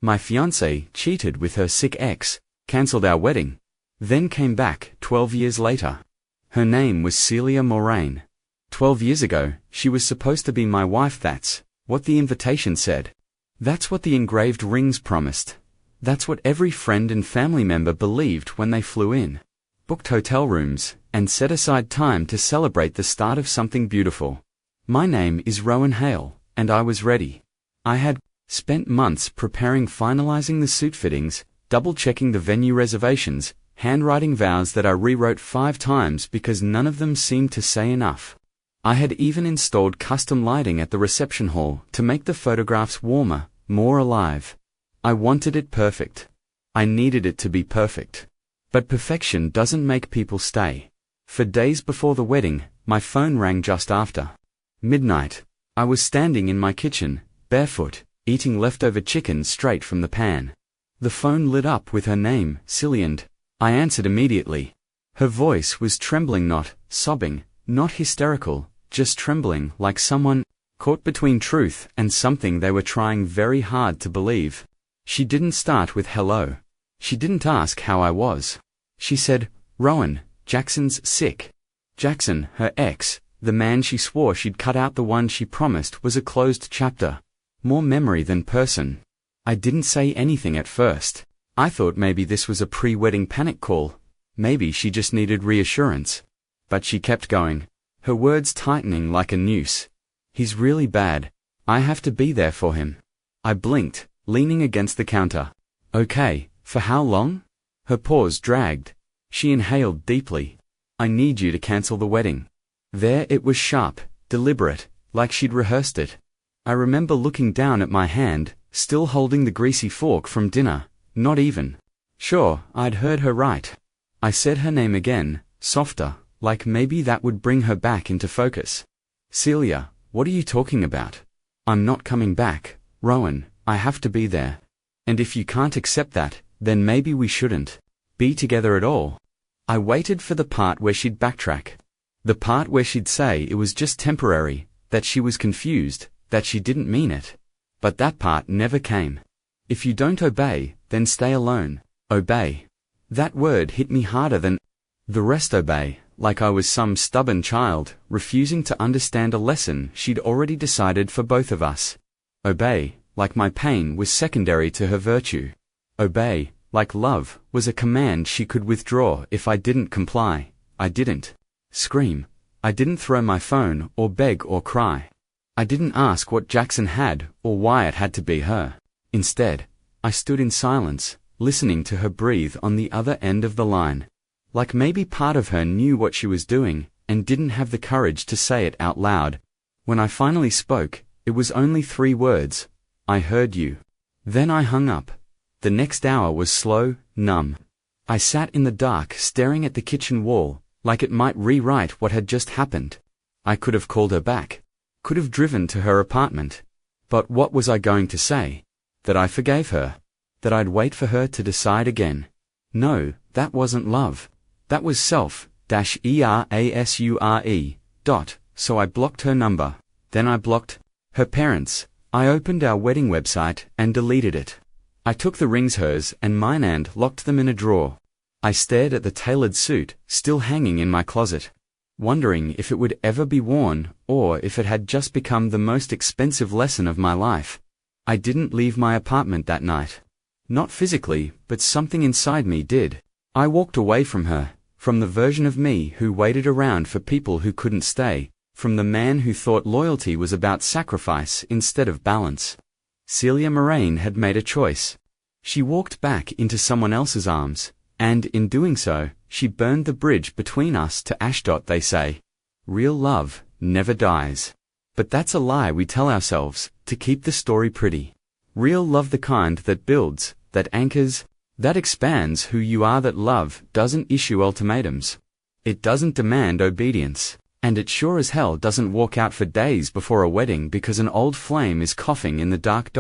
My fiancée cheated with her sick ex, cancelled our wedding, then came back 12 years later. Her name was Celia Moraine. 12 years ago, she was supposed to be my wife. That's what the invitation said. That's what the engraved rings promised. That's what every friend and family member believed when they flew in, booked hotel rooms, and set aside time to celebrate the start of something beautiful. My name is Rowan Hail, and I was ready. I had spent months preparing, finalizing the suit fittings, double-checking the venue reservations, handwriting vows that I rewrote 5 times because none of them seemed to say enough. I had even installed custom lighting at the reception hall to make the photographs warmer, more alive. I wanted it perfect. I needed it to be perfect. But perfection doesn't make people stay. For days before the wedding, my phone rang just after midnight. I was standing in my kitchen, barefoot, eating leftover chicken straight from the pan. The phone lit up with her name, Celia, and I answered immediately. Her voice was trembling, not sobbing, not hysterical, just trembling, like someone caught between truth and something they were trying very hard to believe. She didn't start with hello. She didn't ask how I was. She said, "Rowan, Jackson's sick." Jackson, her ex, the man she swore she'd cut out, the one she promised was a closed chapter. More memory than person. I didn't say anything at first. I thought maybe this was a pre-wedding panic call. Maybe she just needed reassurance. But she kept going, her words tightening like a noose. "He's really bad. I have to be there for him." I blinked, leaning against the counter. "Okay, for how long?" Her pause dragged. She inhaled deeply. "I need you to cancel the wedding." There it was, sharp, deliberate, like she'd rehearsed it. I remember looking down at my hand, still holding the greasy fork from dinner, not even sure I'd heard her right. I said her name again, softer, like maybe that would bring her back into focus. "Celia, what are you talking about?" "I'm not coming back, Rowan. I have to be there. And if you can't accept that, then maybe we shouldn't be together at all." I waited for the part where she'd backtrack. The part where she'd say it was just temporary, that she was confused, that she didn't mean it. But that part never came. "If you don't obey, then stay alone." Obey. That word hit me harder than the rest. Obey, like I was some stubborn child, refusing to understand a lesson she'd already decided for both of us. Obey, like my pain was secondary to her virtue. Obey, like love was a command she could withdraw if I didn't comply. I didn't scream. I didn't throw my phone or beg or cry. I didn't ask what Jackson had or why it had to be her. Instead, I stood in silence, listening to her breathe on the other end of the line. Like maybe part of her knew what she was doing and didn't have the courage to say it out loud. When I finally spoke, it was only 3 words. "I heard you." Then I hung up. The next hour was slow, numb. I sat in the dark staring at the kitchen wall, like it might rewrite what had just happened. I could have called her back. Could have driven to her apartment. But what was I going to say? That I forgave her? That I'd wait for her to decide again? No, that wasn't love. That was self-erasure. So I blocked her number. Then I blocked her parents. I opened our wedding website and deleted it. I took the rings, hers and mine, and locked them in a drawer. I stared at the tailored suit, still hanging in my closet, wondering if it would ever be worn, or if it had just become the most expensive lesson of my life. I didn't leave my apartment that night. Not physically, but something inside me did. I walked away from her, from the version of me who waited around for people who couldn't stay, from the man who thought loyalty was about sacrifice instead of balance. Celia Moraine had made a choice. She walked back into someone else's arms, and in doing so, she burned the bridge between us to ash. They say, real love never dies. But that's a lie we tell ourselves, to keep the story pretty. Real love, the kind that builds, that anchors, that expands who you are. That love doesn't issue ultimatums. It doesn't demand obedience. And it sure as hell doesn't walk out for days before a wedding because an old flame is coughing in the dark.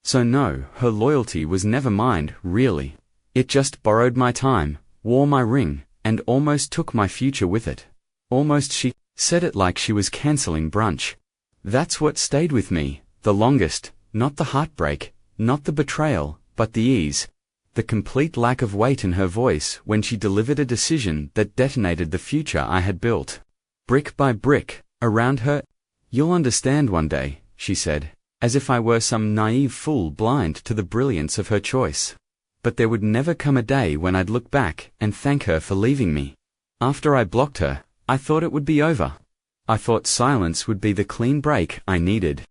So no, her loyalty was never mine, really. It just borrowed my time, wore my ring, and almost took my future with it. Almost. She said it like she was canceling brunch. That's what stayed with me the longest, not the heartbreak, Not the betrayal, but the ease. The complete lack of weight in her voice when she delivered a decision that detonated the future I had built. Brick by brick, around her. "You'll understand one day," she said, as if I were some naive fool blind to the brilliance of her choice. But there would never come a day when I'd look back and thank her for leaving me. After I blocked her, I thought it would be over. I thought silence would be the clean break I needed.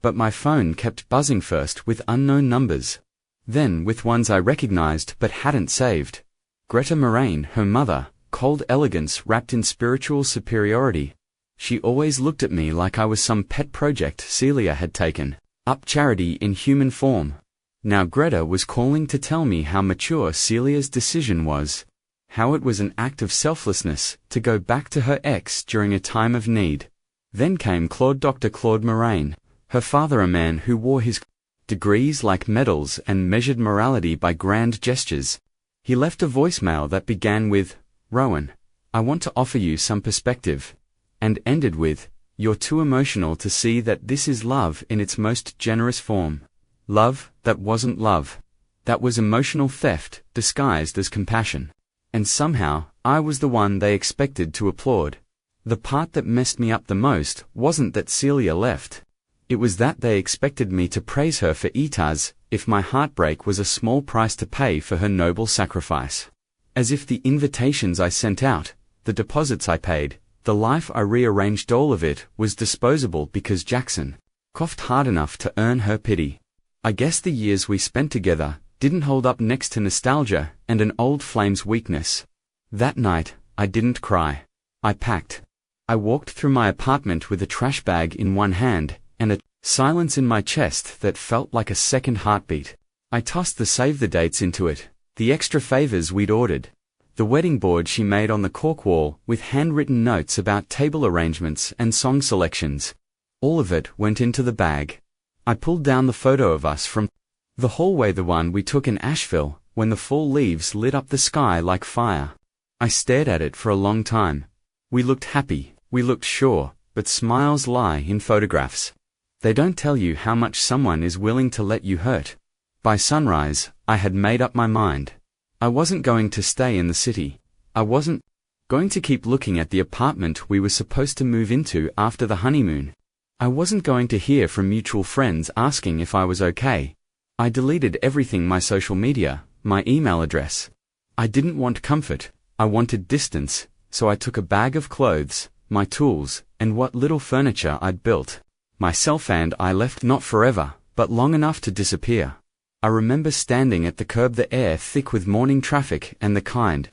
But my phone kept buzzing, first with unknown numbers, then with ones I recognized but hadn't saved. Greta Moraine, her mother, cold elegance wrapped in spiritual superiority. She always looked at me like I was some pet project Celia had taken up, charity in human form. Now Greta was calling to tell me how mature Celia's decision was, how it was an act of selflessness to go back to her ex during a time of need. Then came Dr. Claude Moraine, her father, a man who wore his degrees like medals and measured morality by grand gestures. He left a voicemail that began with, "Rowan, I want to offer you some perspective," and ended with, "You're too emotional to see that this is love in its most generous form." Love that wasn't love. That was emotional theft disguised as compassion. And somehow, I was the one they expected to applaud. The part that messed me up the most wasn't that Celia left. It was that they expected me to praise her for it as if my heartbreak was a small price to pay for her noble sacrifice. As if the invitations I sent out, the deposits I paid, the life I rearranged, all of it was disposable because Jackson coughed hard enough to earn her pity. I guess the years we spent together didn't hold up next to nostalgia and an old flame's weakness. That night, I didn't cry. I packed. I walked through my apartment with a trash bag in one hand and a silence in my chest that felt like a second heartbeat. I tossed the save the dates into it, the extra favors we'd ordered, the wedding board she made on the cork wall with handwritten notes about table arrangements and song selections. All of it went into the bag. I pulled down the photo of us from the hallway, the one we took in Asheville when the fall leaves lit up the sky like fire. I stared at it for a long time. We looked happy, we looked sure, but smiles lie in photographs. They don't tell you how much someone is willing to let you hurt. By sunrise, I had made up my mind. I wasn't going to stay in the city. I wasn't going to keep looking at the apartment we were supposed to move into after the honeymoon. I wasn't going to hear from mutual friends asking if I was okay. I deleted everything, my social media, my email address. I didn't want comfort, I wanted distance, so I took a bag of clothes, my tools, and what little furniture I'd built. Myself, and I left, not forever, but long enough to disappear. I remember standing at the curb, the air thick with morning traffic and the kind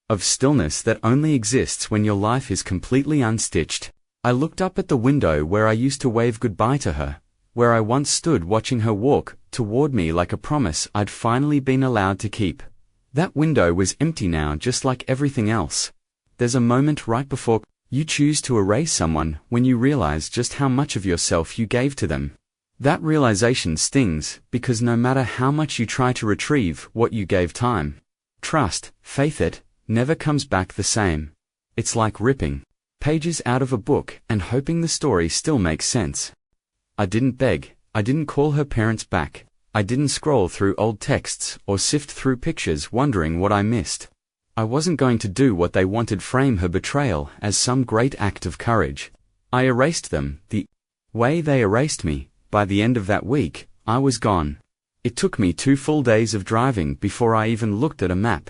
of stillness that only exists when your life is completely unstitched. I looked up at the window where I used to wave goodbye to her, where I once stood watching her walk toward me like a promise I'd finally been allowed to keep. That window was empty now, just like everything else. There's a moment right before you choose to erase someone when you realize just how much of yourself you gave to them. That realization stings, because no matter how much you try to retrieve what you gave time, trust, faith, it never comes back the same. It's like ripping pages out of a book and hoping the story still makes sense. I didn't beg, I didn't call her parents back, I didn't scroll through old texts or sift through pictures wondering what I missed. I wasn't going to do what they wanted, frame her betrayal as some great act of courage. I erased them the way they erased me. By the end of that week, I was gone. It took me 2 full days of driving before I even looked at a map.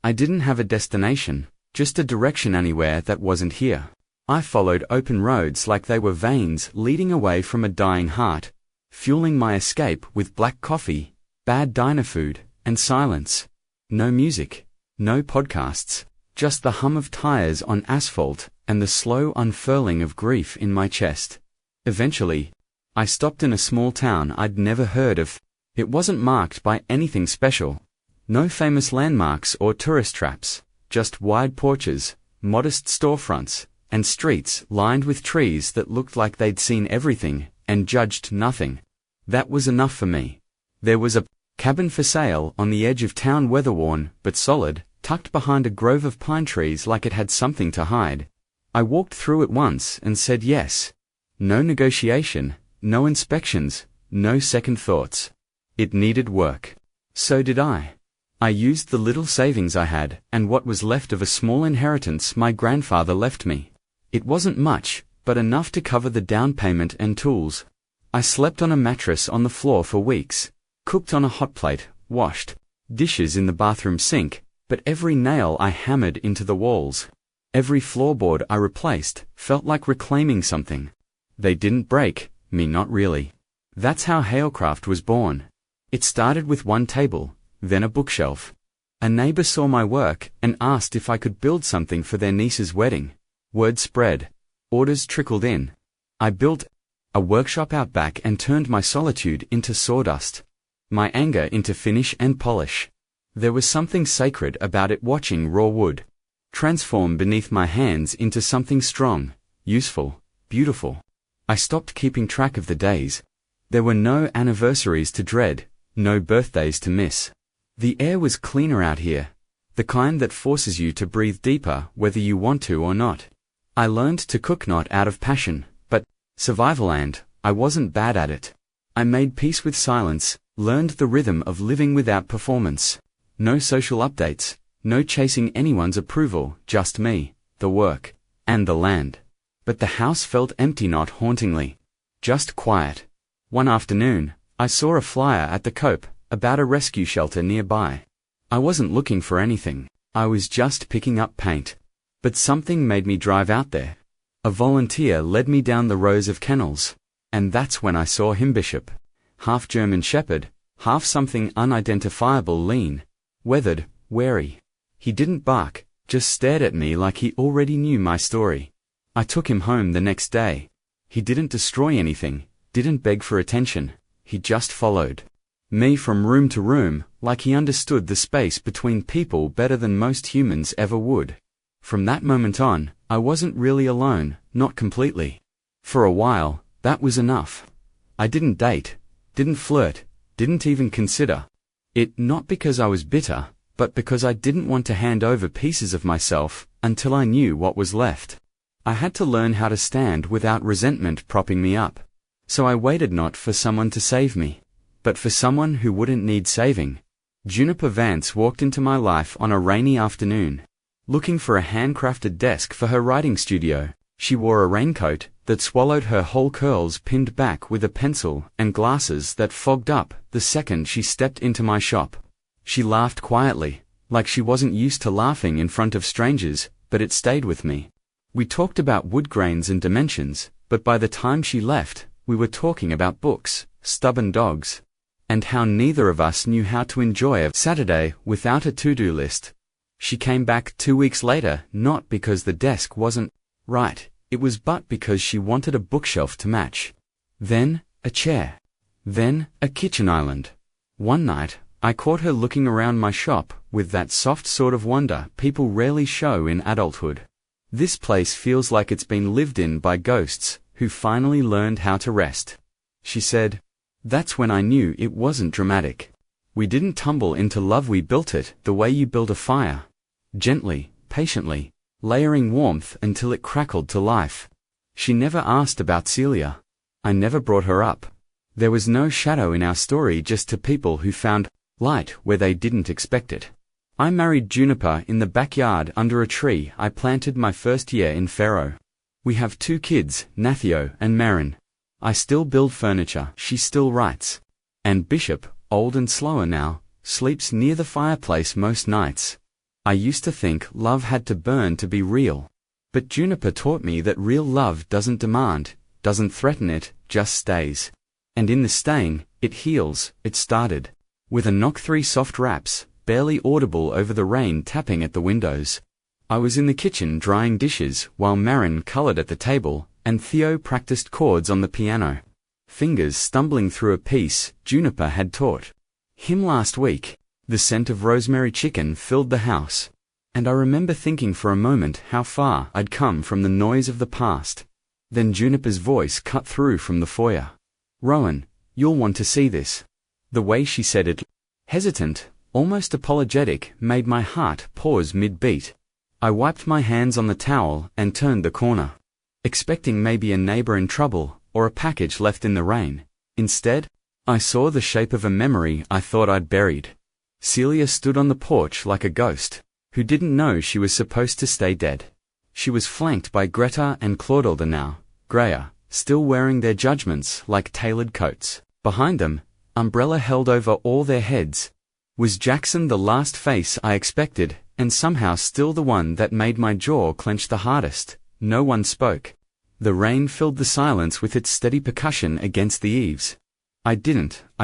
I didn't have a destination, just a direction anywhere that wasn't here. I followed open roads like they were veins leading away from a dying heart, fueling my escape with black coffee, bad diner food, and silence. No music, no podcasts, just the hum of tires on asphalt and the slow unfurling of grief in my chest. Eventually, I stopped in a small town I'd never heard of. It wasn't marked by anything special. No famous landmarks or tourist traps, just wide porches, modest storefronts, and streets lined with trees that looked like they'd seen everything and judged nothing. That was enough for me. There was a cabin for sale on the edge of town, weather-worn but solid, tucked behind a grove of pine trees like it had something to hide. I walked through it once and said yes. No negotiation, no inspections, no second thoughts. It needed work. So did I. I used the little savings I had, and what was left of a small inheritance my grandfather left me. It wasn't much, but enough to cover the down payment and tools. I slept on a mattress on the floor for weeks, cooked on a hot plate, washed dishes in the bathroom sink, but every nail I hammered into the walls, every floorboard I replaced, felt like reclaiming something. They didn't break, me not really. That's how Hailcraft was born. It started with one table, then a bookshelf. A neighbor saw my work and asked if I could build something for their niece's wedding. Word spread. Orders trickled in. I built a workshop out back and turned my solitude into sawdust, my anger into finish and polish. There was something sacred about it, watching raw wood transform beneath my hands into something strong, useful, beautiful. I stopped keeping track of the days. There were no anniversaries to dread, no birthdays to miss. The air was cleaner out here, the kind that forces you to breathe deeper whether you want to or not. I learned to cook not out of passion, but survival, and I wasn't bad at it. I made peace with silence, learned the rhythm of living without performance. No social updates, no chasing anyone's approval, just me, the work, and the land. But the house felt empty, not hauntingly, just quiet. One afternoon, I saw a flyer at the Cope about a rescue shelter nearby. I wasn't looking for anything. I was just picking up paint. But something made me drive out there. A volunteer led me down the rows of kennels. And that's when I saw him, Bishop. Half German Shepherd, half something unidentifiable, lean, weathered, wary. He didn't bark, just stared at me like he already knew my story. I took him home the next day. He didn't destroy anything, didn't beg for attention. He just followed me from room to room, like he understood the space between people better than most humans ever would. From that moment on, I wasn't really alone, not completely. For a while, that was enough. I didn't date, didn't flirt, didn't even consider it, not because I was bitter, but because I didn't want to hand over pieces of myself until I knew what was left. I had to learn how to stand without resentment propping me up. So I waited not for someone to save me, but for someone who wouldn't need saving. Juniper Vance walked into my life on a rainy afternoon, looking for a handcrafted desk for her writing studio. She wore a raincoat that swallowed her whole curls, pinned back with a pencil, and glasses that fogged up the second she stepped into my shop. She laughed quietly, like she wasn't used to laughing in front of strangers, but it stayed with me. We talked about wood grains and dimensions, but by the time she left, we were talking about books, stubborn dogs, and how neither of us knew how to enjoy a Saturday without a to-do list. She came back 2 weeks later, not because the desk wasn't right, it was but because she wanted a bookshelf to match. Then, a chair. Then, a kitchen island. One night, I caught her looking around my shop with that soft sort of wonder people rarely show in adulthood. This place feels like it's been lived in by ghosts who finally learned how to rest, she said. That's when I knew it wasn't dramatic. We didn't tumble into love, we built it the way you build a fire. Gently, patiently, layering warmth until it crackled to life. She never asked about Celia. I never brought her up. There was no shadow in our story, just to people who found light where they didn't expect it. I married Juniper in the backyard under a tree I planted my first year in Pharaoh. We have 2 kids, Nathio and Marin. I still build furniture, she still writes. And Bishop, old and slower now, sleeps near the fireplace most nights. I used to think love had to burn to be real. But Juniper taught me that real love doesn't demand, doesn't threaten, it just stays. And in the staying, it heals. It started with a knock, 3 soft raps, barely audible over the rain tapping at the windows. I was in the kitchen drying dishes while Marin colored at the table, and Theo practiced chords on the piano, fingers stumbling through a piece Juniper had taught him last week. The scent of rosemary chicken filled the house, and I remember thinking for a moment how far I'd come from the noise of the past. Then Juniper's voice cut through from the foyer. "Rowan, you'll want to see this." The way she said it, hesitant, almost apologetic, made my heart pause mid-beat. I wiped my hands on the towel and turned the corner, expecting maybe a neighbor in trouble or a package left in the rain. Instead, I saw the shape of a memory I thought I'd buried. Celia stood on the porch like a ghost, who didn't know she was supposed to stay dead. She was flanked by Greta and Claudilda now, grayer, still wearing their judgments like tailored coats. Behind them, umbrella held over all their heads, was Jackson, the last face I expected, and somehow still the one that made my jaw clench the hardest. No one spoke. The rain filled the silence with its steady percussion against the eaves. I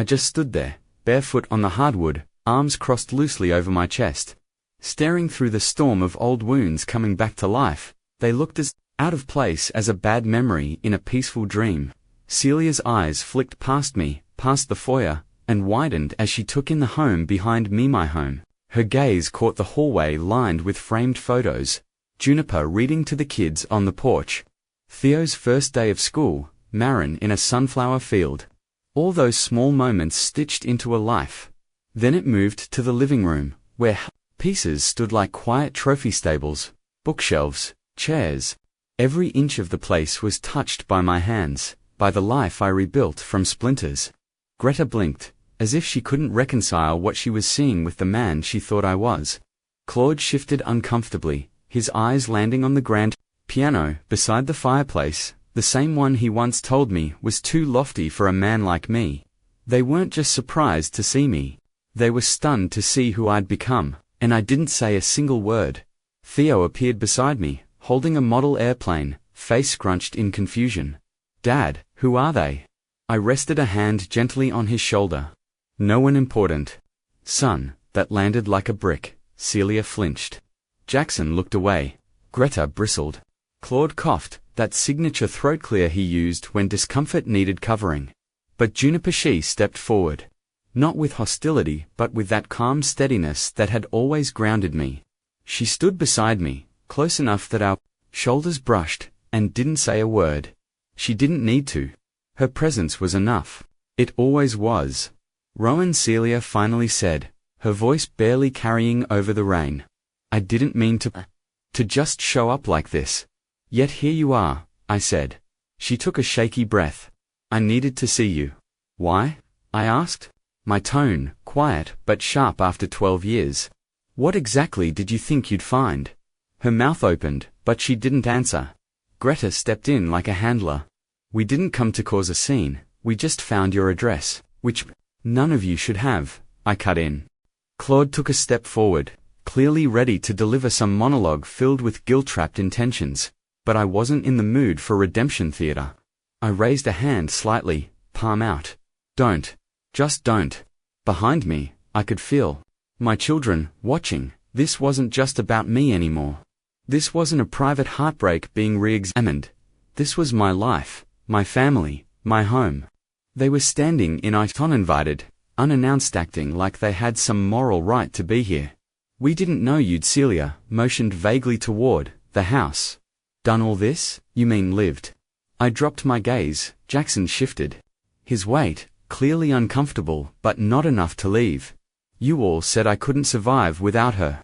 just stood there, barefoot on the hardwood, arms crossed loosely over my chest. Staring through the storm of old wounds coming back to life, they looked as out of place as a bad memory in a peaceful dream. Celia's eyes flicked past me, past the foyer, and widened as she took in the home behind me, my home. Her gaze caught the hallway lined with framed photos. Juniper reading to the kids on the porch. Theo's first day of school, Marin in a sunflower field. All those small moments stitched into a life. Then it moved to the living room, where pieces stood like quiet trophy stables, bookshelves, chairs. Every inch of the place was touched by my hands, by the life I rebuilt from splinters. Greta blinked, as if she couldn't reconcile what she was seeing with the man she thought I was. Claude shifted uncomfortably, his eyes landing on the grand piano beside the fireplace, the same one he once told me was too lofty for a man like me. They weren't just surprised to see me. They were stunned to see who I'd become, and I didn't say a single word. Theo appeared beside me, holding a model airplane, face scrunched in confusion. Dad, who are they? I rested a hand gently on his shoulder. No one important. Son, that landed like a brick. Celia flinched. Jackson looked away. Greta bristled. Claude coughed, that signature throat clear he used when discomfort needed covering. But Juniper stepped forward. Not with hostility, but with that calm steadiness that had always grounded me. She stood beside me, close enough that our shoulders brushed, and didn't say a word. She didn't need to. Her presence was enough. It always was. Rowan, Celia finally said, her voice barely carrying over the rain. I didn't mean to just show up like this. Yet here you are, I said. She took a shaky breath. I needed to see you. Why? I asked. My tone, quiet but sharp after 12 years. What exactly did you think you'd find? Her mouth opened, but she didn't answer. Greta stepped in like a handler. We didn't come to cause a scene, we just found your address, which none of you should have, I cut in. Claude took a step forward, clearly ready to deliver some monologue filled with guilt-trapped intentions, but I wasn't in the mood for redemption theater. I raised a hand slightly, palm out. Don't. Just don't. Behind me, I could feel my children watching. This wasn't just about me anymore. This wasn't a private heartbreak being re-examined. This was my life, my family, my home. They were standing in it uninvited, unannounced, acting like they had some moral right to be here. We didn't know you'd. Celia motioned vaguely toward the house. Done all this? You mean lived? I dropped my gaze. Jackson shifted. His weight, clearly uncomfortable, but not enough to leave. You all said I couldn't survive without her.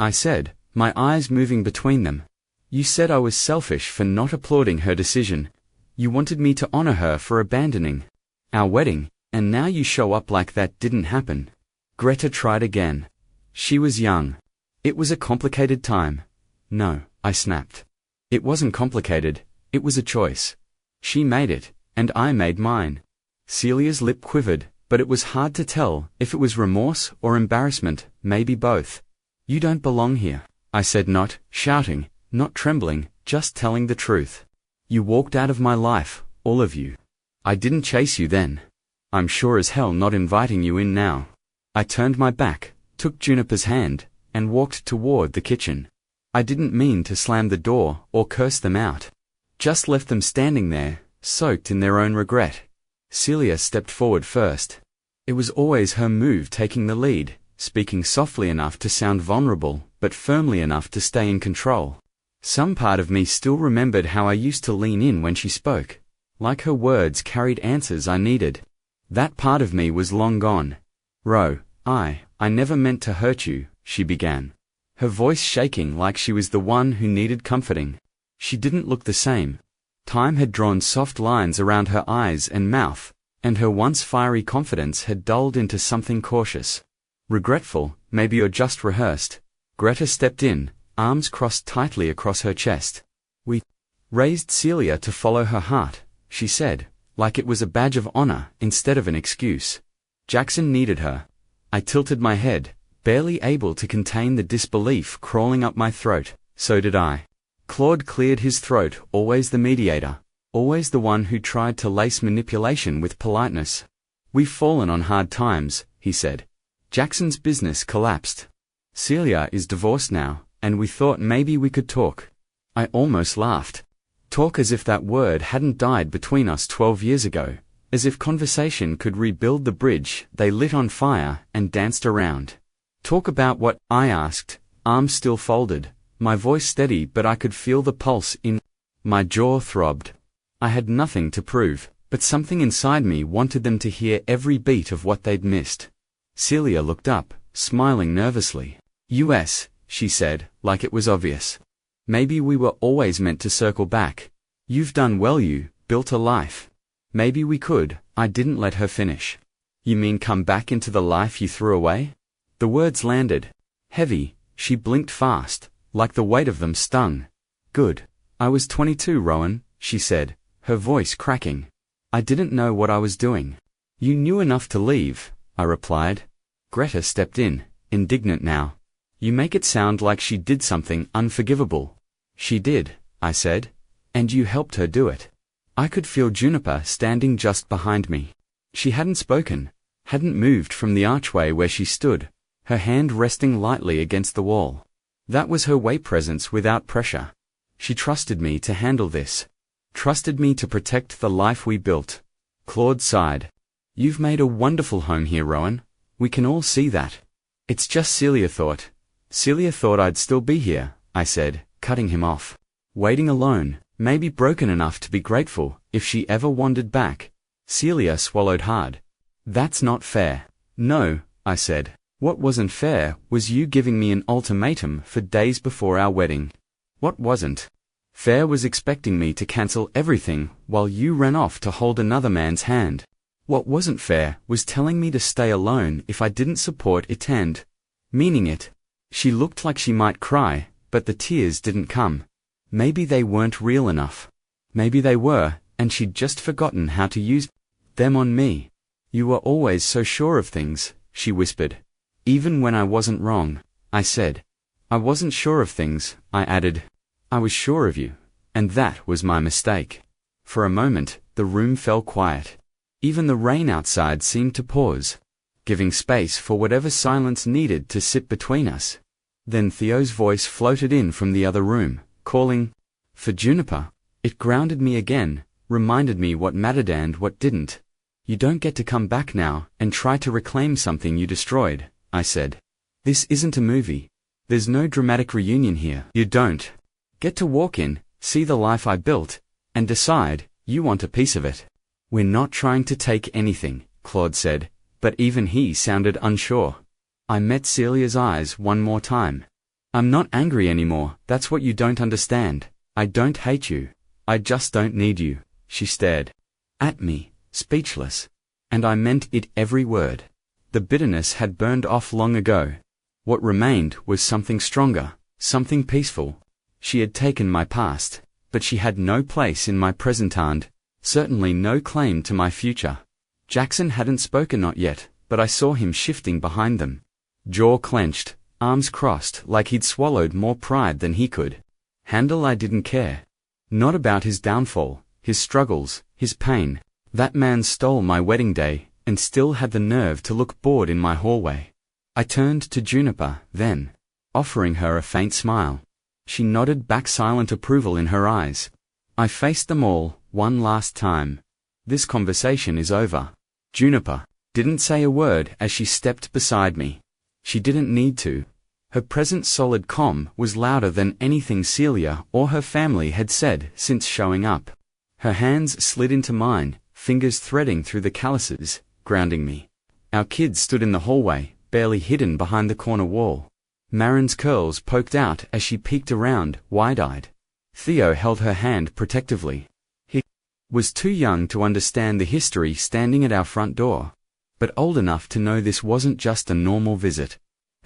I said, my eyes moving between them. You said I was selfish for not applauding her decision. You wanted me to honor her for abandoning our wedding, and now you show up like that didn't happen. Greta tried again. She was young. It was a complicated time. No, I snapped. It wasn't complicated, it was a choice. She made it, and I made mine. Celia's lip quivered, but it was hard to tell if it was remorse or embarrassment, maybe both. You don't belong here, I said, not shouting, not trembling, just telling the truth. You walked out of my life, all of you. I didn't chase you then. I'm sure as hell not inviting you in now. I turned my back, took Juniper's hand, and walked toward the kitchen. I didn't mean to slam the door or curse them out. Just left them standing there, soaked in their own regret. Celia stepped forward first. It was always her move, taking the lead, speaking softly enough to sound vulnerable, but firmly enough to stay in control. Some part of me still remembered how I used to lean in when she spoke, like her words carried answers I needed. That part of me was long gone. I never meant to hurt you, she began, her voice shaking like she was the one who needed comforting. She didn't look the same. Time had drawn soft lines around her eyes and mouth, and her once fiery confidence had dulled into something cautious. Regretful, maybe you're just rehearsed. Greta stepped in, arms crossed tightly across her chest. We raised Celia to follow her heart, she said, like it was a badge of honor instead of an excuse. Jackson needed her. I tilted my head, barely able to contain the disbelief crawling up my throat. So did I. Claude cleared his throat, always the mediator, always the one who tried to lace manipulation with politeness. We've fallen on hard times, he said. Jackson's business collapsed. Celia is divorced now, and we thought maybe we could talk. I almost laughed. Talk, as if that word hadn't died between us 12 years ago, as if conversation could rebuild the bridge they lit on fire and danced around. Talk about what? I asked, arms still folded, my voice steady, but I could feel the pulse in my jaw throbbed. I had nothing to prove, but something inside me wanted them to hear every beat of what they'd missed. Celia looked up, smiling nervously. "US," she said, like it was obvious. "Maybe we were always meant to circle back. You've done well, you built a life. Maybe we could." I didn't let her finish. "You mean come back into the life you threw away?" The words landed heavy. She blinked fast, like the weight of them stung. "Good. I was 22, Rowan," she said, her voice cracking. "I didn't know what I was doing." "You knew enough to leave," I replied. Greta stepped in, indignant now. "You make it sound like she did something unforgivable." "She did," I said. "And you helped her do it." I could feel Juniper standing just behind me. She hadn't spoken, hadn't moved from the archway where she stood, her hand resting lightly against the wall. That was her way presence without pressure. She trusted me to handle this. Trusted me to protect the life we built. Claude sighed. "You've made a wonderful home here, Rowan. We can all see that." "It's just Celia thought I'd still be here," I said, cutting him off. "Waiting alone, maybe broken enough to be grateful if she ever wandered back." Celia swallowed hard. "That's not fair." "No," I said. "What wasn't fair was you giving me an ultimatum for days before our wedding." "What wasn't fair was expecting me to cancel everything while you ran off to hold another man's hand. What wasn't fair was telling me to stay alone if I didn't support it and meaning it." She looked like she might cry, but the tears didn't come. Maybe they weren't real enough. Maybe they were, and she'd just forgotten how to use them on me. "You were always so sure of things," she whispered. "Even when I wasn't wrong," I said. "I wasn't sure of things," I added. "I was sure of you, and that was my mistake." For a moment, the room fell quiet. Even the rain outside seemed to pause, giving space for whatever silence needed to sit between us. Then Theo's voice floated in from the other room, calling for Juniper. It grounded me again, reminded me what mattered and what didn't. "You don't get to come back now and try to reclaim something you destroyed," I said. "This isn't a movie. There's no dramatic reunion here. You don't get to walk in, see the life I built, and decide you want a piece of it." "We're not trying to take anything," Claude said, but even he sounded unsure. I met Celia's eyes one more time. "I'm not angry anymore, that's what you don't understand. I don't hate you. I just don't need you." She stared at me, speechless. And I meant it, every word. The bitterness had burned off long ago. What remained was something stronger, something peaceful. She had taken my past, but she had no place in my present and certainly no claim to my future. Jackson hadn't spoken, not yet, but I saw him shifting behind them. Jaw clenched, arms crossed, like he'd swallowed more pride than he could handle. I didn't care. Not about his downfall, his struggles, his pain. That man stole my wedding day, and still had the nerve to look bored in my hallway. I turned to Juniper, then, offering her a faint smile. She nodded back, silent approval in her eyes. I faced them all, one last time. "This conversation is over." Juniper didn't say a word as she stepped beside me. She didn't need to. Her present solid calm was louder than anything Celia or her family had said since showing up. Her hands slid into mine, fingers threading through the calluses, grounding me. Our kids stood in the hallway, barely hidden behind the corner wall. Marin's curls poked out as she peeked around, wide-eyed. Theo held her hand protectively. He Was too young to understand the history standing at our front door, but old enough to know this wasn't just a normal visit.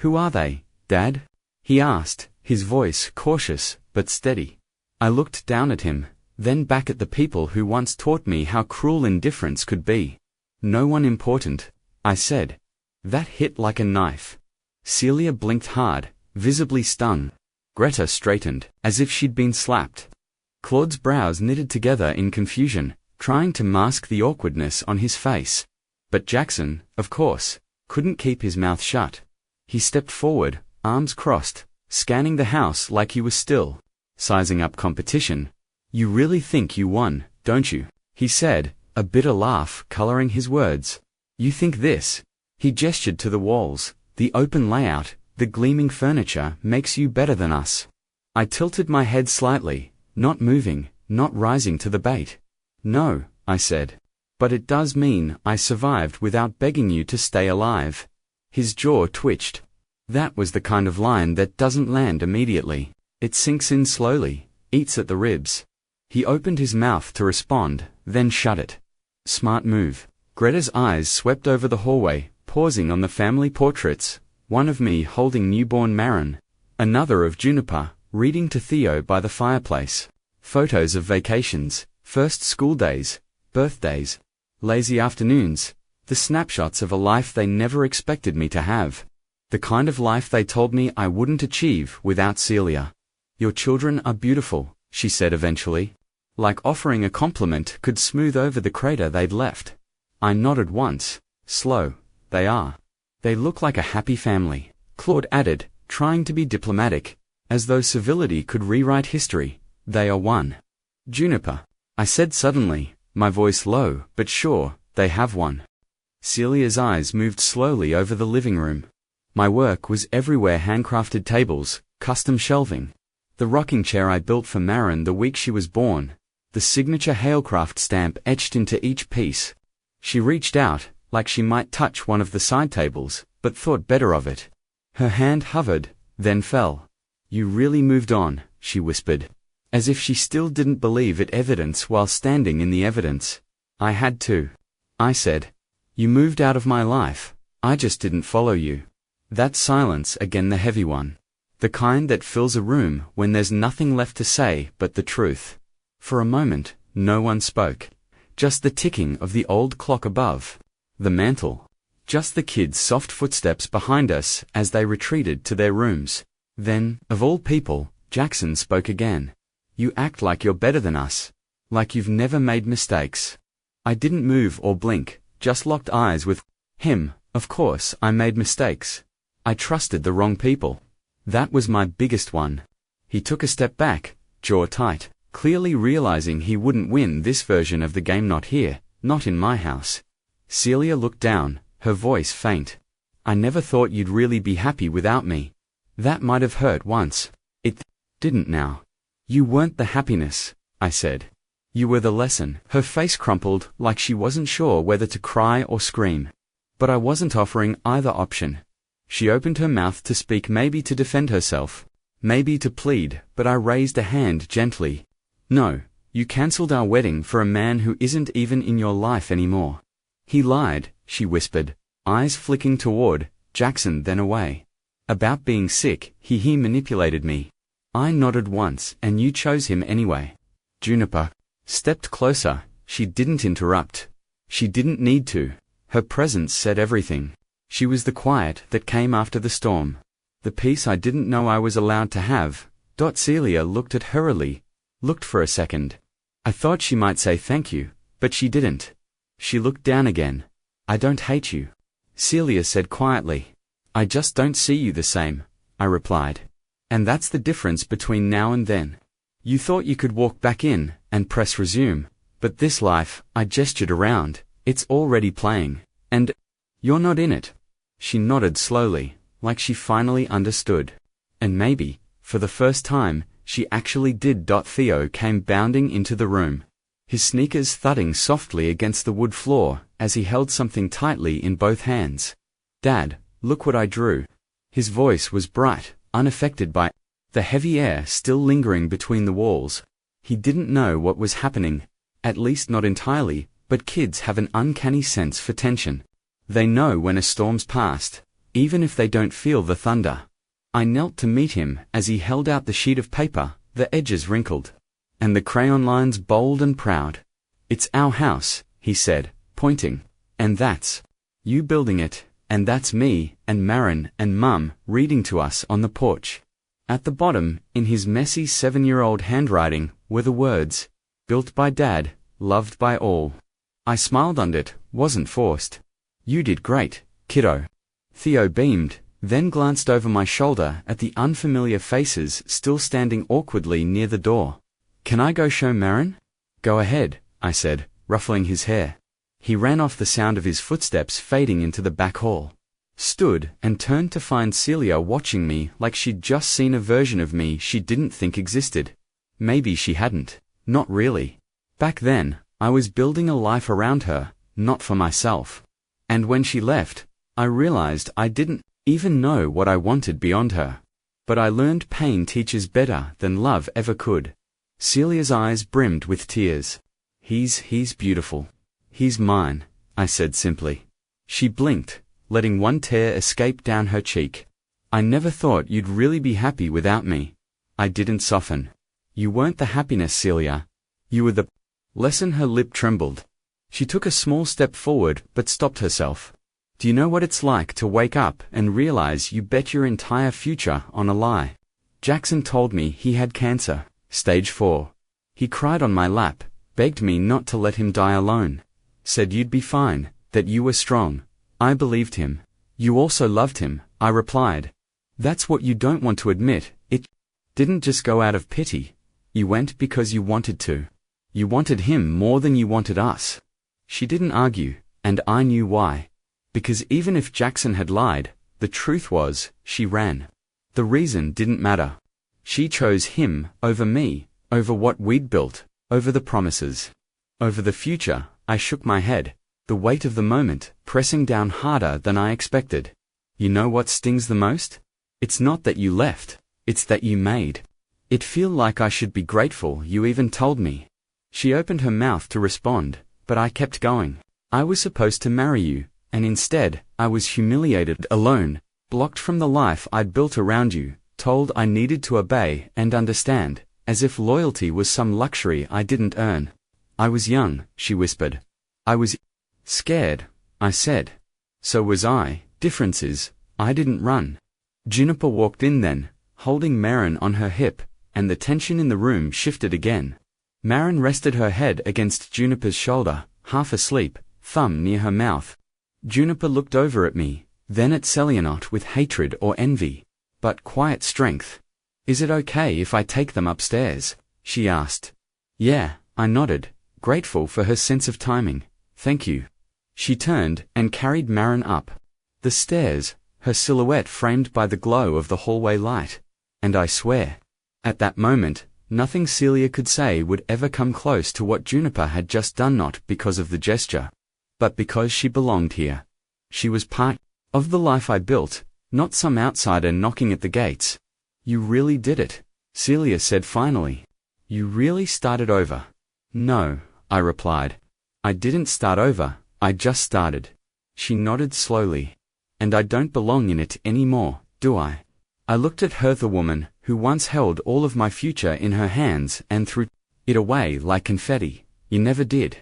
"Who are they, Dad?" he asked, his voice cautious but steady. I looked down at him, then back at the people who once taught me how cruel indifference could be. "No one important," I said. That hit like a knife. Celia blinked hard, visibly stung. Greta straightened, as if she'd been slapped. Claude's brows knitted together in confusion, trying to mask the awkwardness on his face. But Jackson, of course, couldn't keep his mouth shut. He stepped forward, arms crossed, scanning the house like he was still sizing up competition. "You really think you won, don't you?" he said, a bitter laugh coloring his words. "You think this?" He gestured to the walls, "the open layout, the gleaming furniture makes you better than us." I tilted my head slightly, not moving, not rising to the bait. "No," I said. "But it does mean I survived without begging you to stay alive." His jaw twitched. That was the kind of line that doesn't land immediately. It sinks in slowly, eats at the ribs. He opened his mouth to respond, then shut it. Smart move. Greta's eyes swept over the hallway, pausing on the family portraits, one of me holding newborn Marin, another of Juniper, reading to Theo by the fireplace. Photos of vacations, first school days, birthdays, lazy afternoons, the snapshots of a life they never expected me to have. The kind of life they told me I wouldn't achieve without Celia. "Your children are beautiful," she said eventually. Like offering a compliment could smooth over the crater they'd left. I nodded once. "Slow, they are. They look like a happy family," Claude added, trying to be diplomatic, as though civility could rewrite history. "They are one." "Juniper," I said suddenly, my voice low but sure, "they have one." Celia's eyes moved slowly over the living room. My work was everywhere: handcrafted tables, custom shelving, the rocking chair I built for Marin the week she was born, the signature Hailcraft stamp etched into each piece. She reached out, like she might touch one of the side tables, but thought better of it. Her hand hovered, then fell. "You really moved on," she whispered, as if she still didn't believe it evidence while standing in the evidence. "I had to," I said. "You moved out of my life. I just didn't follow you." That silence, again the heavy one. The kind that fills a room when there's nothing left to say but the truth. For a moment, no one spoke. Just the ticking of the old clock above the mantel. Just the kids' soft footsteps behind us as they retreated to their rooms. Then, of all people, Jackson spoke again. "You act like you're better than us. Like you've never made mistakes." I didn't move or blink, just locked eyes with him. Of course, I made mistakes. I trusted the wrong people. That was my biggest one. He took a step back, jaw tight, clearly realizing he wouldn't win this version of the game. "Not here, not in my house." Celia looked down, her voice faint. "I never thought you'd really be happy without me. That might have hurt once. It didn't now." "You weren't the happiness," I said. "You were the lesson." Her face crumpled like she wasn't sure whether to cry or scream. But I wasn't offering either option. She opened her mouth to speak, maybe to defend herself, maybe to plead, but I raised a hand gently. "No, you cancelled our wedding for a man who isn't even in your life anymore." "He lied," she whispered, eyes flicking toward Jackson then away. "About being sick, he manipulated me." I nodded once. "And you chose him anyway." Juniper stepped closer. She didn't interrupt. She didn't need to. Her presence said everything. She was the quiet that came after the storm. The peace I didn't know I was allowed to have. Celia looked at hurriedly, looked for a second. I thought she might say thank you, but she didn't. She looked down again. "I don't hate you," Celia said quietly. "I just don't see you the same," I replied. "And that's the difference between now and then. You thought you could walk back in and press resume, but this life," I gestured around, "it's already playing, and you're not in it." She nodded slowly, like she finally understood. And maybe, for the first time, she actually did. Theo came bounding into the room, his sneakers thudding softly against the wood floor as he held something tightly in both hands. "Dad, look what I drew." His voice was bright, unaffected by the heavy air still lingering between the walls. He didn't know what was happening, At least not entirely, but kids have an uncanny sense for tension. They know when a storm's past, even if they don't feel the thunder. I knelt to meet him as he held out the sheet of paper, the edges wrinkled, and the crayon lines bold and proud. "It's our house," he said, pointing. "And that's you building it, and that's me and Marin and Mum reading to us on the porch." At the bottom, in his messy 7-year-old handwriting, were the words, "Built by Dad, loved by all." I smiled on it, wasn't forced. "You did great, kiddo." Theo beamed, then glanced over my shoulder at the unfamiliar faces still standing awkwardly near the door. "Can I go show Marin?" "Go ahead," I said, ruffling his hair. He ran off, the sound of his footsteps fading into the back hall. Stood and turned to find Celia watching me like she'd just seen a version of me she didn't think existed. Maybe she hadn't. Not really. Back then, I was building a life around her, not for myself. And when she left, I realized I didn't even know what I wanted beyond her. But I learned pain teaches better than love ever could. Celia's eyes brimmed with tears. He's beautiful. He's mine," I said simply. She blinked, letting one tear escape down her cheek. "I never thought you'd really be happy without me." I didn't soften. "You weren't the happiness, Celia. You were the lesson." Her lip trembled. She took a small step forward but stopped herself. "Do you know what it's like to wake up and realize you bet your entire future on a lie? Jackson told me he had cancer, stage 4. He cried on my lap, begged me not to let him die alone. Said you'd be fine, that you were strong. I believed him. You also loved him," I replied. "That's what you don't want to admit. It didn't just go out of pity. You went because you wanted to. You wanted him more than you wanted us." She didn't argue, and I knew why. Because even if Jackson had lied, the truth was, she ran. The reason didn't matter. She chose him over me, over what we'd built, over the promises, over the future. I shook my head, the weight of the moment pressing down harder than I expected. "You know what stings the most? It's not that you left, it's that you made it feel like I should be grateful you even told me." She opened her mouth to respond, but I kept going. "I was supposed to marry you, and instead, I was humiliated, alone, blocked from the life I'd built around you, told I needed to obey and understand, as if loyalty was some luxury I didn't earn. I was young," she whispered. "I was scared," I said. "So was I. Difference is, I didn't run." Juniper walked in then, holding Marin on her hip, and the tension in the room shifted again. Marin rested her head against Juniper's shoulder, half asleep, thumb near her mouth. Juniper looked over at me, then at Celia, not with hatred or envy, but quiet strength. "Is it okay if I take them upstairs?" she asked. "Yeah," I nodded, grateful for her sense of timing. "Thank you." She turned and carried Marin up the stairs, her silhouette framed by the glow of the hallway light. And I swear, at that moment, nothing Celia could say would ever come close to what Juniper had just done, not because of the gesture, but because she belonged here. She was part of the life I built, not some outsider knocking at the gates. "You really did it," Celia said finally. "You really started over." "No," I replied. "I didn't start over, I just started." She nodded slowly. "And I don't belong in it anymore, do I?" I looked at her, the woman who once held all of my future in her hands and threw it away like confetti. "You never did."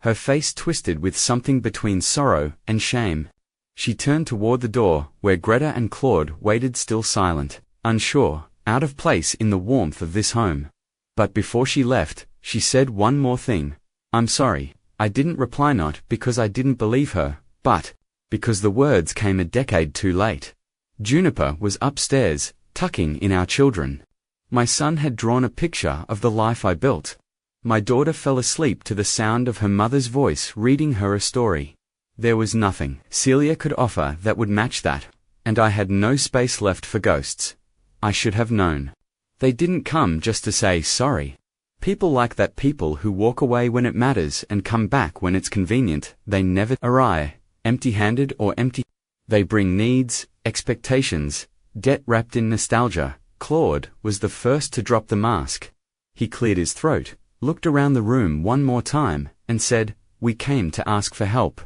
Her face twisted with something between sorrow and shame. She turned toward the door, where Greta and Claude waited, still silent, unsure, out of place in the warmth of this home. But before she left, she said one more thing. "I'm sorry." I didn't reply, not because I didn't believe her, but because the words came a decade too late. Juniper was upstairs, tucking in our children. My son had drawn a picture of the life I built. My daughter fell asleep to the sound of her mother's voice reading her a story. There was nothing Celia could offer that would match that, and I had no space left for ghosts. I should have known. They didn't come just to say sorry. People like that, people who walk away when it matters and come back when it's convenient, they never arrive empty-handed or empty. They bring needs, expectations, debt wrapped in nostalgia. Claude was the first to drop the mask. He cleared his throat, looked around the room one more time, and said, "We came to ask for help."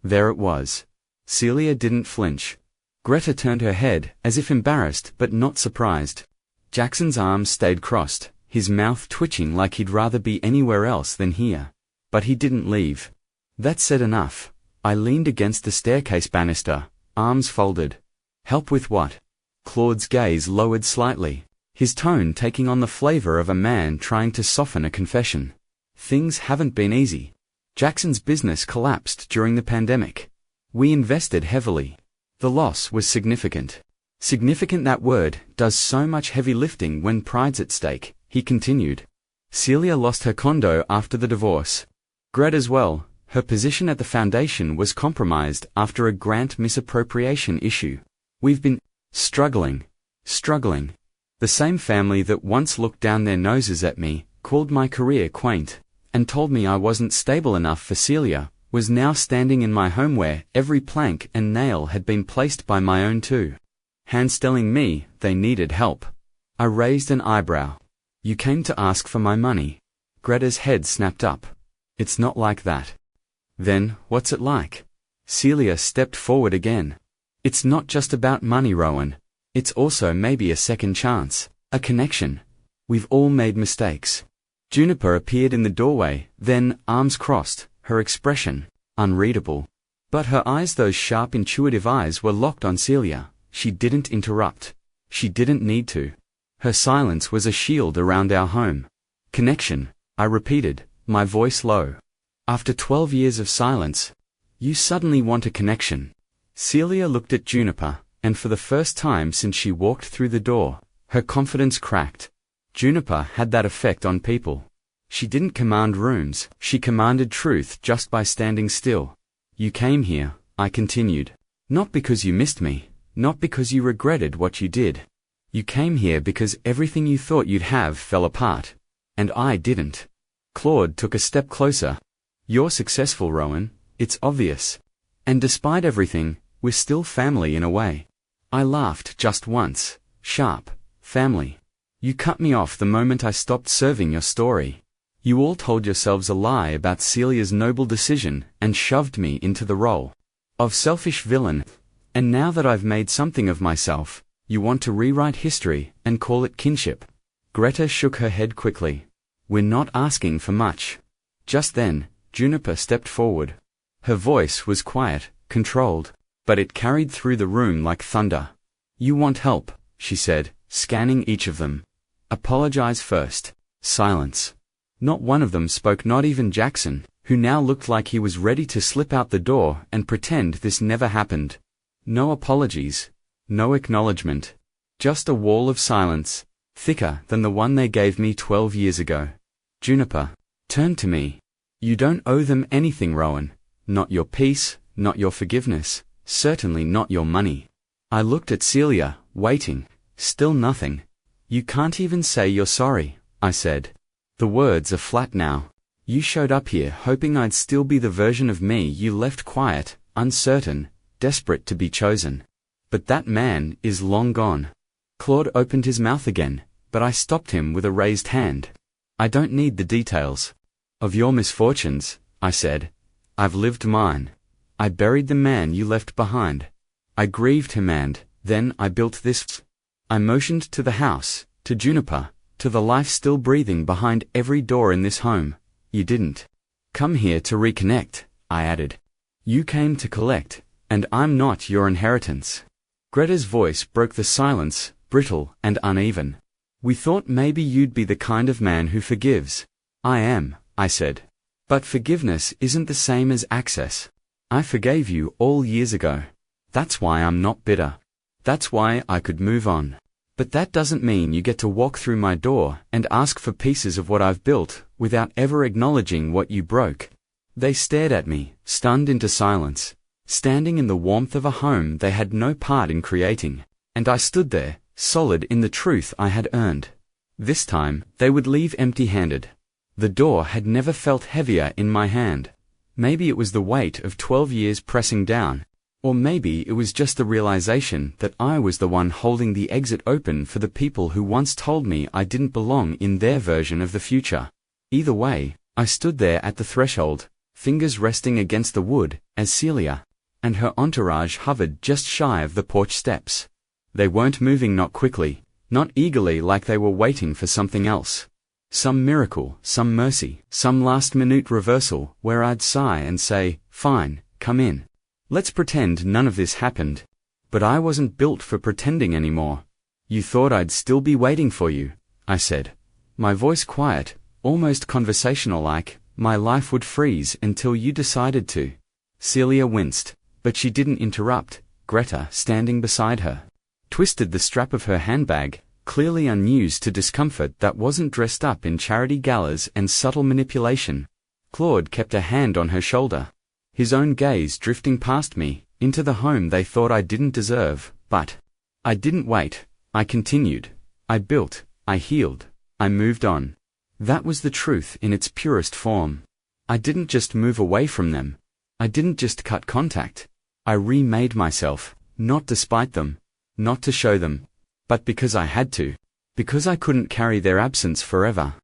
There it was. Celia didn't flinch. Greta turned her head, as if embarrassed but not surprised. Jackson's arms stayed crossed, his mouth twitching like he'd rather be anywhere else than here. But he didn't leave. That said enough. I leaned against the staircase banister, arms folded. Help with what? Claude's gaze lowered slightly, his tone taking on the flavor of a man trying to soften a confession. Things haven't been easy. Jackson's business collapsed during the pandemic. We invested heavily. The loss was significant. Significant, that word does so much heavy lifting when pride's at stake, he continued. Celia lost her condo after the divorce. Greta as well. Her position at the foundation was compromised after a grant misappropriation issue. We've been struggling. The same family that once looked down their noses at me, called my career quaint, and told me I wasn't stable enough for Celia, was now standing in my home where every plank and nail had been placed by my own two hands, telling me they needed help. I raised an eyebrow. You came to ask for my money. Greta's head snapped up. It's not like that. Then, what's it like? Celia stepped forward again. It's not just about money, Rowan. It's also maybe a second chance, a connection. We've all made mistakes. Juniper appeared in the doorway, then, arms crossed, her expression unreadable. But her eyes, those sharp, intuitive eyes, were locked on Celia. She didn't interrupt. She didn't need to. Her silence was a shield around our home. Connection, I repeated, my voice low. After 12 years of silence, you suddenly want a connection. Celia looked at Juniper, and for the first time since she walked through the door, her confidence cracked. Juniper had that effect on people. She didn't command rooms, she commanded truth just by standing still. You came here, I continued. Not because you missed me, not because you regretted what you did. You came here because everything you thought you'd have fell apart. And I didn't. Claude took a step closer. You're successful, Rowan, it's obvious. And despite everything, we're still family in a way. I laughed just once. Sharp. Family. You cut me off the moment I stopped serving your story. You all told yourselves a lie about Celia's noble decision and shoved me into the role of selfish villain. And now that I've made something of myself, you want to rewrite history and call it kinship. Greta shook her head quickly. We're not asking for much. Just then, Juniper stepped forward. Her voice was quiet, controlled, but it carried through the room like thunder. You want help, she said, scanning each of them. Apologize first. Silence. Not one of them spoke, not even Jackson, who now looked like he was ready to slip out the door and pretend this never happened. No apologies. No acknowledgement. Just a wall of silence, thicker than the one they gave me 12 years ago. Juniper turned to me. You don't owe them anything, Rowan. Not your peace, not your forgiveness, certainly not your money. I looked at Celia, waiting. Still nothing. You can't even say you're sorry, I said. The words are flat now. You showed up here hoping I'd still be the version of me you left, quiet, uncertain, desperate to be chosen. But that man is long gone. Claude opened his mouth again, but I stopped him with a raised hand. I don't need the details of your misfortunes, I said. I've lived mine. I buried the man you left behind. I grieved him, and then I built this. I motioned to the house, to Juniper, to the life still breathing behind every door in this home. You didn't come here to reconnect, I added. You came to collect, and I'm not your inheritance. Greta's voice broke the silence, brittle and uneven. We thought maybe you'd be the kind of man who forgives. I am, I said. But forgiveness isn't the same as access. I forgave you all years ago. That's why I'm not bitter. That's why I could move on. But that doesn't mean you get to walk through my door and ask for pieces of what I've built without ever acknowledging what you broke. They stared at me, stunned into silence, standing in the warmth of a home they had no part in creating. And I stood there, solid in the truth I had earned. This time, they would leave empty-handed. The door had never felt heavier in my hand. Maybe it was the weight of 12 years pressing down. Or maybe it was just the realization that I was the one holding the exit open for the people who once told me I didn't belong in their version of the future. Either way, I stood there at the threshold, fingers resting against the wood, as Celia and her entourage hovered just shy of the porch steps. They weren't moving, not quickly, not eagerly, like they were waiting for something else. Some miracle, some mercy, some last-minute reversal where I'd sigh and say, "Fine, come in. Let's pretend none of this happened." But I wasn't built for pretending anymore. "You thought I'd still be waiting for you," I said. My voice quiet, almost conversational, like my life would freeze until you decided to. Celia winced, but she didn't interrupt. Greta, standing beside her, twisted the strap of her handbag, clearly unused to discomfort that wasn't dressed up in charity galas and subtle manipulation. Claude kept a hand on her shoulder, his own gaze drifting past me, into the home they thought I didn't deserve. But I didn't wait. I continued. I built, I healed, I moved on. That was the truth in its purest form. I didn't just move away from them. I didn't just cut contact. I remade myself, not despite them, not to show them, but because I had to. Because I couldn't carry their absence forever.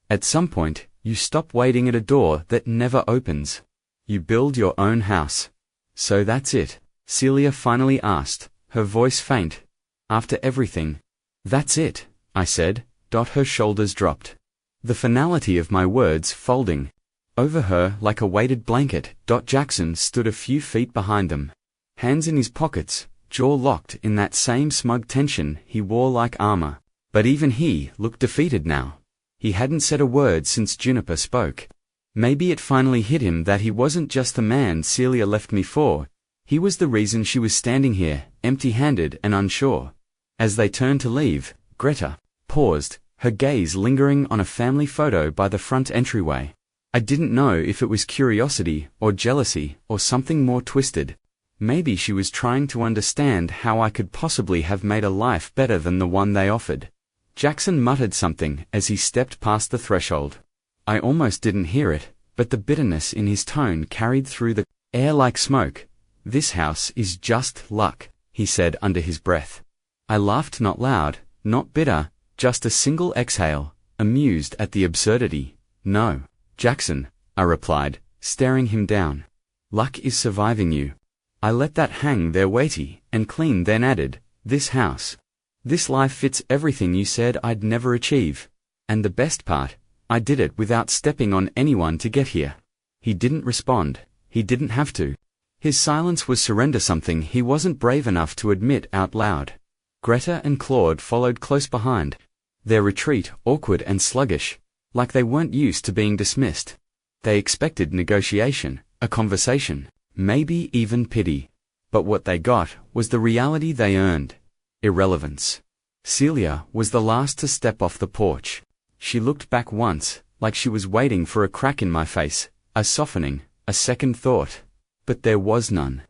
At some point, you stop waiting at a door that never opens. You build your own house. "So that's it?" Celia finally asked, her voice faint. "After everything?" "That's it," I said. Her shoulders dropped, the finality of my words folding over her like a weighted blanket. Jackson stood a few feet behind them, hands in his pockets, jaw locked in that same smug tension he wore like armor. But even he looked defeated now. He hadn't said a word since Juniper spoke. Maybe it finally hit him that he wasn't just the man Celia left me for. He was the reason she was standing here, empty-handed and unsure. As they turned to leave, Greta paused, her gaze lingering on a family photo by the front entryway. I didn't know if it was curiosity or jealousy or something more twisted. Maybe she was trying to understand how I could possibly have made a life better than the one they offered. Jackson muttered something as he stepped past the threshold. I almost didn't hear it, but the bitterness in his tone carried through the air like smoke. "This house is just luck," he said under his breath. I laughed, not loud, not bitter, just a single exhale, amused at the absurdity. "No, Jackson," I replied, staring him down. "Luck is surviving you." I let that hang there weighty and clean, then added, "This house, this life fits everything you said I'd never achieve. And the best part, I did it without stepping on anyone to get here." He didn't respond. He didn't have to. His silence was surrender, something he wasn't brave enough to admit out loud. Greta and Claude followed close behind, their retreat awkward and sluggish, like they weren't used to being dismissed. They expected negotiation, a conversation, maybe even pity. But what they got was the reality they earned: irrelevance. Celia was the last to step off the porch. She looked back once, like she was waiting for a crack in my face, a softening, a second thought. But there was none.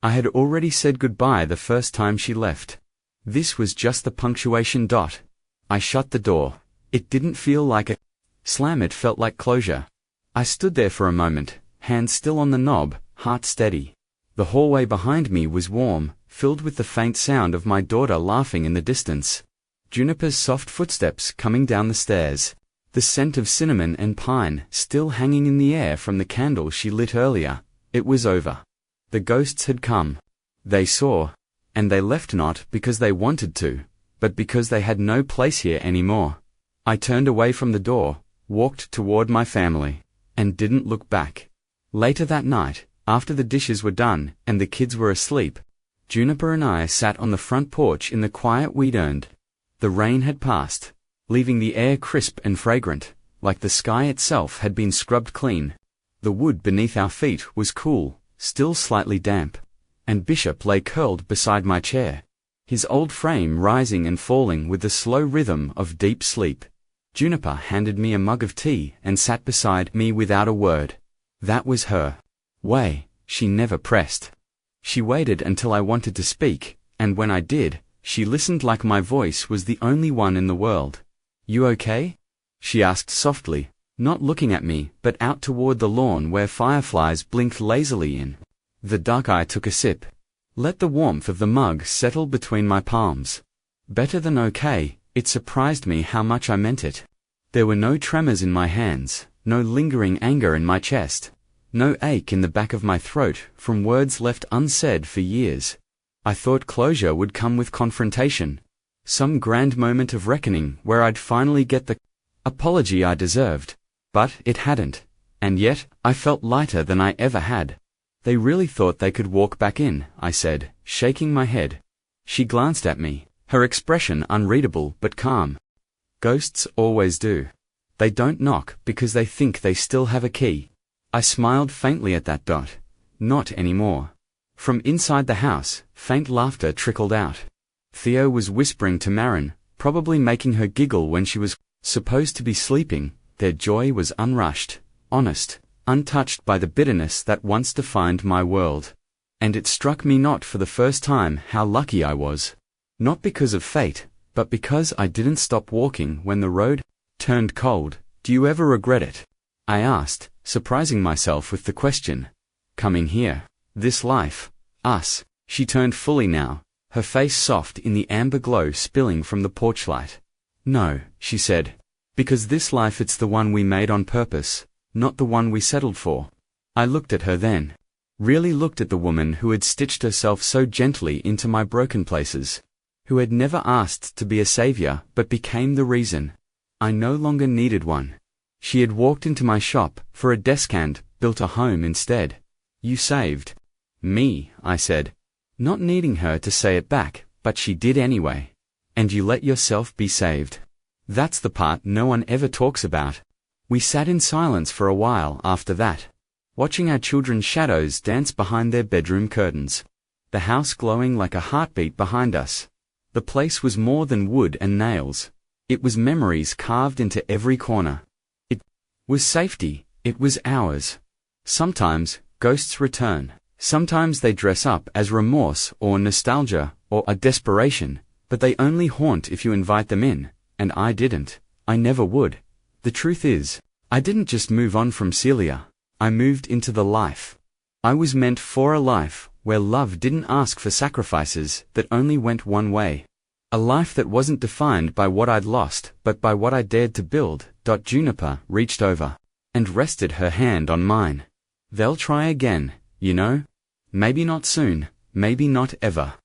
I had already said goodbye the first time she left. This was just the punctuation. I shut the door. It didn't feel like a slam, it felt like closure. I stood there for a moment, hand still on the knob, heart steady. The hallway behind me was warm, filled with the faint sound of my daughter laughing in the distance. Juniper's soft footsteps coming down the stairs. The scent of cinnamon and pine still hanging in the air from the candle she lit earlier. It was over. The ghosts had come. They saw. And they left, not because they wanted to, but because they had no place here anymore. I turned away from the door, walked toward my family, and didn't look back. Later that night, after the dishes were done and the kids were asleep, Juniper and I sat on the front porch in the quiet we'd earned. The rain had passed, leaving the air crisp and fragrant, like the sky itself had been scrubbed clean. The wood beneath our feet was cool, still slightly damp, and Bishop lay curled beside my chair, his old frame rising and falling with the slow rhythm of deep sleep. Juniper handed me a mug of tea and sat beside me without a word. That was her way. She never pressed. She waited until I wanted to speak, and when I did, she listened like my voice was the only one in the world. "You okay?" she asked softly, not looking at me, but out toward the lawn where fireflies blinked lazily in. The dark eye took a sip. Let the warmth of the mug settle between my palms. Better than okay. It surprised me how much I meant it. There were no tremors in my hands, no lingering anger in my chest, no ache in the back of my throat from words left unsaid for years. I thought closure would come with confrontation, some grand moment of reckoning where I'd finally get the apology I deserved. But it hadn't, and yet I felt lighter than I ever had. They really thought they could walk back in, I said, shaking my head. She glanced at me, her expression unreadable but calm. Ghosts always do. They don't knock because they think they still have a key. I smiled faintly at that. Not anymore. From inside the house, faint laughter trickled out. Theo was whispering to Marin, probably making her giggle when she was supposed to be sleeping. Their joy was unrushed, honest, untouched by the bitterness that once defined my world. And it struck me not for the first time how lucky I was. Not because of fate, but because I didn't stop walking when the road turned cold. Do you ever regret it? I asked, surprising myself with the question. Coming here, this life, us. She turned fully now, her face soft in the amber glow spilling from the porchlight. No, she said. Because this life, it's the one we made on purpose, not the one we settled for. I looked at her then. Really looked at the woman who had stitched herself so gently into my broken places. Who had never asked to be a savior but became the reason. I no longer needed one. She had walked into my shop for a desk and built a home instead. You saved me, I said. Not needing her to say it back, but she did anyway. And you let yourself be saved. That's the part no one ever talks about. We sat in silence for a while after that, watching our children's shadows dance behind their bedroom curtains. The house glowing like a heartbeat behind us. The place was more than wood and nails. It was memories carved into every corner. It was safety. It was ours. Sometimes, ghosts return. Sometimes they dress up as remorse or nostalgia or a desperation, but they only haunt if you invite them in. And I didn't. I never would. The truth is, I didn't just move on from Celia. I moved into the life. I was meant for a life where love didn't ask for sacrifices that only went one way. A life that wasn't defined by what I'd lost, but by what I dared to build. Juniper reached over and rested her hand on mine. They'll try again, you know? Maybe not soon, maybe not ever.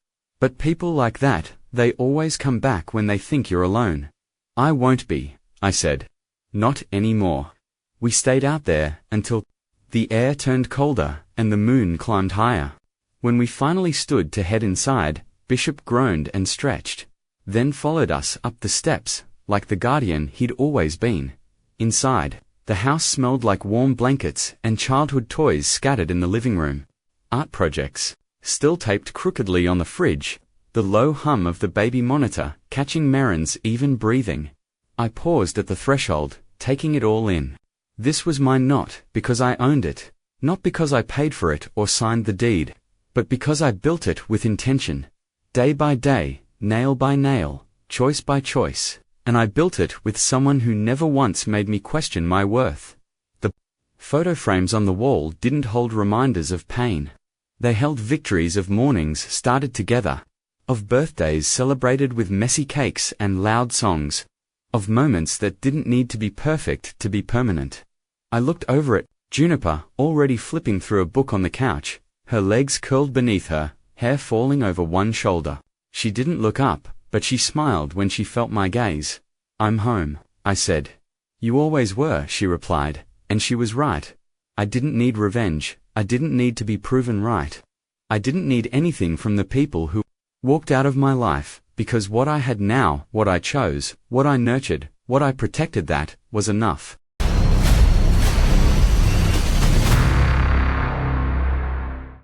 But people like that, they always come back when they think you're alone. I won't be, I said. Not anymore. We stayed out there until the air turned colder and the moon climbed higher. When we finally stood to head inside, Bishop groaned and stretched, then followed us up the steps, like the guardian he'd always been. Inside, the house smelled like warm blankets and childhood toys scattered in the living room. Art projects, still taped crookedly on the fridge, the low hum of the baby monitor catching Marin's even breathing. I paused at the threshold, taking it all in. This was mine not because I owned it, not because I paid for it or signed the deed, but because I built it with intention. Day by day, nail by nail, choice by choice, and I built it with someone who never once made me question my worth. The photo frames on the wall didn't hold reminders of pain. They held victories of mornings started together, of birthdays celebrated with messy cakes and loud songs, of moments that didn't need to be perfect to be permanent. I looked over at Juniper, already flipping through a book on the couch, her legs curled beneath her, hair falling over one shoulder. She didn't look up, but she smiled when she felt my gaze. I'm home, I said. You always were, she replied, and she was right. I didn't need revenge. I didn't need to be proven right. I didn't need anything from the people who walked out of my life, because what I had now, what I chose, what I nurtured, what I protected, that was enough.